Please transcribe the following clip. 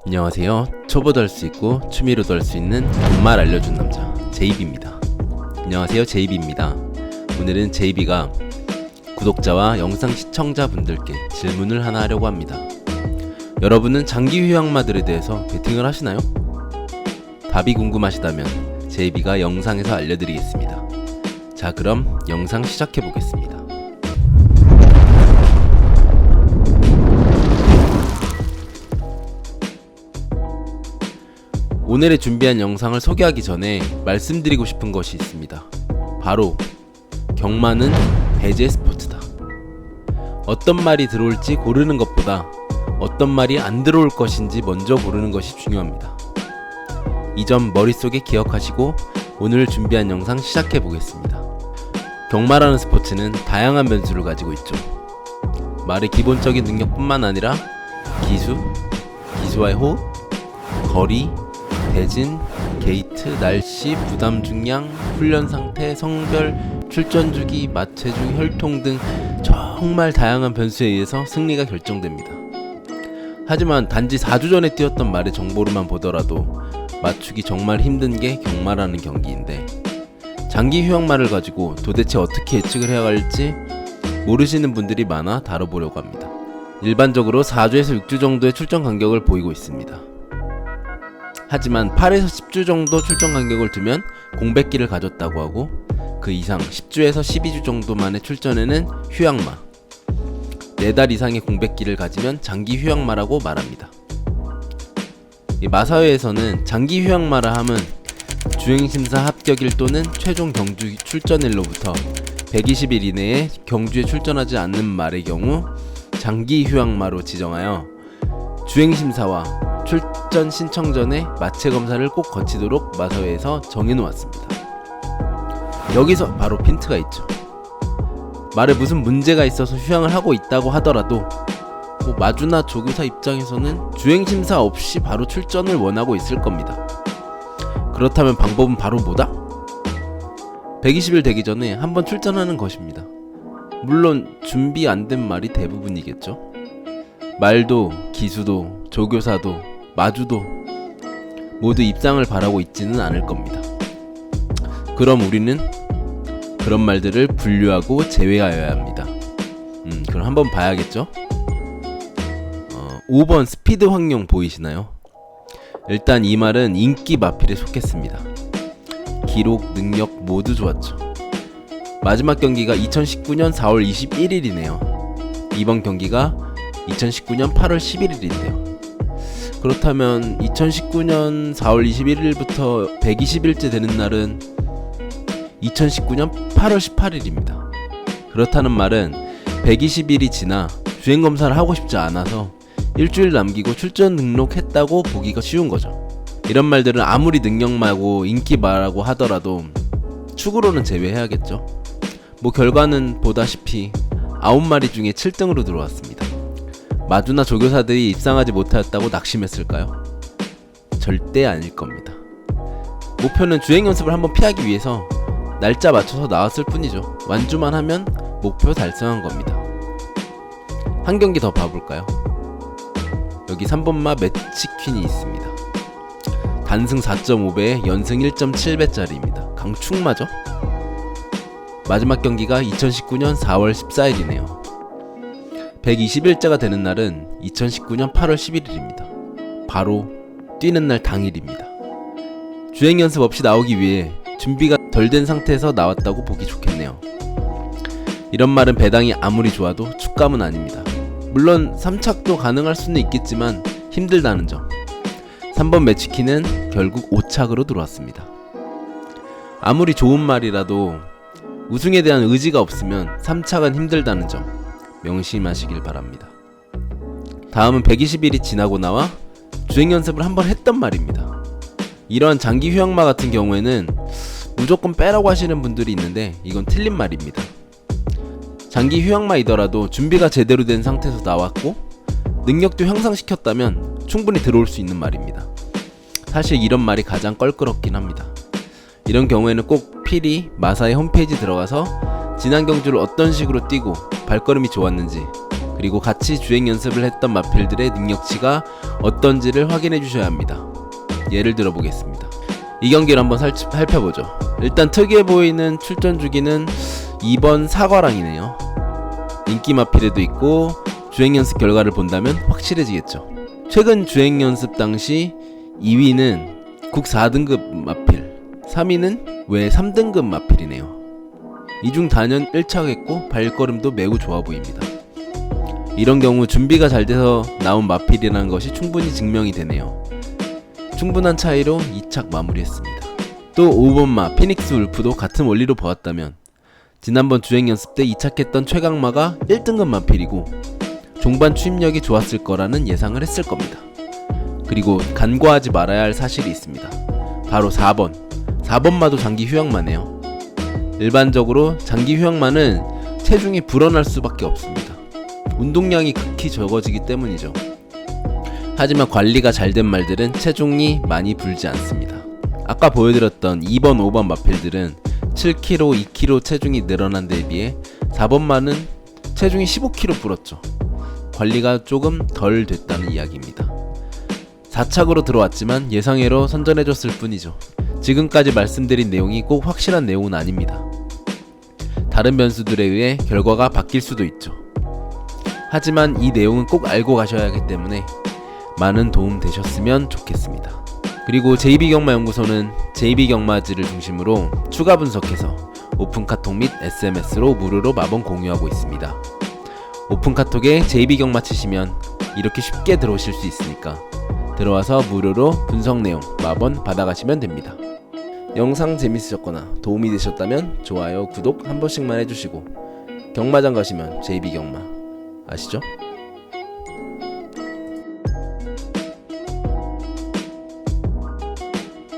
안녕하세요. 초보도 할 수 있고 취미로도 할 수 있는 정말 알려준 남자 제이비입니다. 안녕하세요, 제이비입니다. 오늘은 제이비가 구독자와 영상 시청자분들께 질문을 하나 하려고 합니다. 여러분은 장기 휴양마들에 대해서 베팅을 하시나요? 답이 궁금하시다면 제이비가 영상에서 알려드리겠습니다. 자, 그럼 영상 시작해 보겠습니다. 오늘의 준비한 영상을 소개하기 전에 말씀드리고 싶은 것이 있습니다. 바로 경마는 배제 스포츠다. 어떤 말이 들어올지 고르는 것보다 어떤 말이 안 들어올 것인지 먼저 고르는 것이 중요합니다. 이 점 머릿속에 기억하시고 오늘 준비한 영상 시작해 보겠습니다. 경마라는 스포츠는 다양한 변수를 가지고 있죠. 말의 기본적인 능력뿐만 아니라 기수, 기수와의 호흡, 거리, 대진, 게이트, 날씨, 부담 중량, 훈련 상태, 성별, 출전 주기, 마체중, 혈통 등 정말 다양한 변수에 의해서 승리가 결정됩니다. 하지만 단지 4주 전에 뛰었던 말의 정보로만 보더라도 맞추기 정말 힘든 게 경마라는 경기인데, 장기 휴양말을 가지고 도대체 어떻게 예측을 해야 할지 모르시는 분들이 많아 다뤄보려고 합니다. 일반적으로 4주에서 6주 정도의 출전 간격을 보이고 있습니다. 하지만 8에서 10주 정도 출전 간격을 두면 공백기를 가졌다고 하고, 그 이상 10주에서 12주 정도만의 출전에는 휴양마, 4달 이상의 공백기를 가지면 장기 휴양마라고 말합니다. 이 마사회에서는 장기 휴양마라 함은 주행심사 합격일 또는 최종 경주 출전일로부터 120일 이내에 경주에 출전하지 않는 말의 경우 장기 휴양마로 지정하여 주행심사와 출전 신청 전에 마체 검사를 꼭 거치도록 마사회에서 정해놓았습니다. 여기서 바로 핀트가 있죠. 말에 무슨 문제가 있어서 휴양을 하고 있다고 하더라도 마주나 조교사 입장에서는 주행심사 없이 바로 출전을 원하고 있을 겁니다. 그렇다면 방법은 바로 뭐다? 120일 되기 전에 한번 출전하는 것입니다. 물론 준비 안 된 말이 대부분이겠죠. 말도, 기수도, 조교사도, 마주도 모두 입상을 바라고 있지는 않을 겁니다. 그럼 우리는 그런 말들을 분류하고 제외하여야 합니다. 그럼 한번 봐야겠죠? 5번 스피드 황룡 보이시나요? 일단 이 말은 인기 마필에 속했습니다. 기록, 능력 모두 좋았죠. 마지막 경기가 2019년 4월 21일이네요. 이번 경기가 2019년 8월 11일인데요. 그렇다면 2019년 4월 21일부터 120일째 되는 날은 2019년 8월 18일입니다. 그렇다는 말은 120일이 지나 주행검사를 하고 싶지 않아서 일주일 남기고 출전 등록했다고 보기가 쉬운 거죠. 이런 말들은 아무리 능력마고 인기마라고 하더라도 축으로는 제외해야겠죠. 결과는 보다시피 9마리 중에 7등으로 들어왔습니다. 마주나 조교사들이 입상하지 못하였다고 낙심했을까요? 절대 아닐 겁니다. 목표는 주행 연습을 한번 피하기 위해서 날짜 맞춰서 나왔을 뿐이죠. 완주만 하면 목표 달성한 겁니다. 한 경기 더 봐볼까요? 여기 3번마 매치퀸이 있습니다. 단승 4.5배에 연승 1.7배짜리입니다. 강축마죠? 마지막 경기가 2019년 4월 14일이네요. 120일째가 되는 날은 2019년 8월 11일입니다. 바로 뛰는 날 당일입니다. 주행 연습 없이 나오기 위해 준비가 덜 된 상태에서 나왔다고 보기 좋겠네요. 이런 말은 배당이 아무리 좋아도 축감은 아닙니다. 물론 3착도 가능할 수는 있겠지만 힘들다는 점. 3번 매치키는 결국 5착으로 들어왔습니다. 아무리 좋은 말이라도 우승에 대한 의지가 없으면 3착은 힘들다는 점 명심하시길 바랍니다. 다음은 120일이 지나고 나와 주행 연습을 한번 했단 말입니다. 이러한 장기 휴양마 같은 경우에는 무조건 빼라고 하시는 분들이 있는데 이건 틀린 말입니다. 장기 휴양마이더라도 준비가 제대로 된 상태에서 나왔고 능력도 향상시켰다면 충분히 들어올 수 있는 말입니다. 사실 이런 말이 가장 껄끄럽긴 합니다. 이런 경우에는 꼭 필히 마사의 홈페이지 들어가서 지난 경주를 어떤 식으로 뛰고 발걸음이 좋았는지, 그리고 같이 주행 연습을 했던 마필들의 능력치가 어떤지를 확인해 주셔야 합니다. 예를 들어 보겠습니다. 이 경기를 한번 살펴보죠. 일단 특이해 보이는 출전 주기는 2번 사과랑이네요. 인기 마필에도 있고 주행 연습 결과를 본다면 확실해지겠죠. 최근 주행 연습 당시 2위는 국 4등급 마필, 3위는 외 3등급 마필이네요. 이 중 단연 1차겠고 발걸음도 매우 좋아 보입니다. 이런 경우 준비가 잘 돼서 나온 마필이라는 것이 충분히 증명이 되네요. 충분한 차이로 2착 마무리했습니다. 또 5번마 피닉스 울프도 같은 원리로 보았다면 지난번 주행 연습 때 2착했던 최강마가 1등급 마필이고 종반 추임력이 좋았을 거라는 예상을 했을 겁니다. 그리고 간과하지 말아야 할 사실이 있습니다. 바로 4번마도 장기 휴양마네요. 일반적으로 장기 휴양마는 체중이 불어날 수밖에 없습니다. 운동량이 극히 적어지기 때문이죠. 하지만 관리가 잘 된 말들은 체중이 많이 불지 않습니다. 아까 보여드렸던 2번, 5번 마필들은 7kg, 2kg 체중이 늘어난 데에 비해 4번마는 체중이 15kg 불었죠. 관리가 조금 덜 됐다는 이야기입니다. 4착으로 들어왔지만 예상외로 선전해줬을 뿐이죠. 지금까지 말씀드린 내용이 꼭 확실한 내용은 아닙니다. 다른 변수들에 의해 결과가 바뀔 수도 있죠. 하지만 이 내용은 꼭 알고 가셔야 하기 때문에 많은 도움 되셨으면 좋겠습니다. 그리고 JB경마연구소는 JB경마지를 중심으로 추가 분석해서 오픈카톡 및 SMS로 무료로 마번 공유하고 있습니다. 오픈카톡에 JB경마 치시면 이렇게 쉽게 들어오실 수 있으니까 들어와서 무료로 분석 내용 마번 받아가시면 됩니다. 영상 재밌으셨거나 도움이 되셨다면 좋아요, 구독 한 번씩만 해주시고 경마장 가시면 JB경마 아시죠?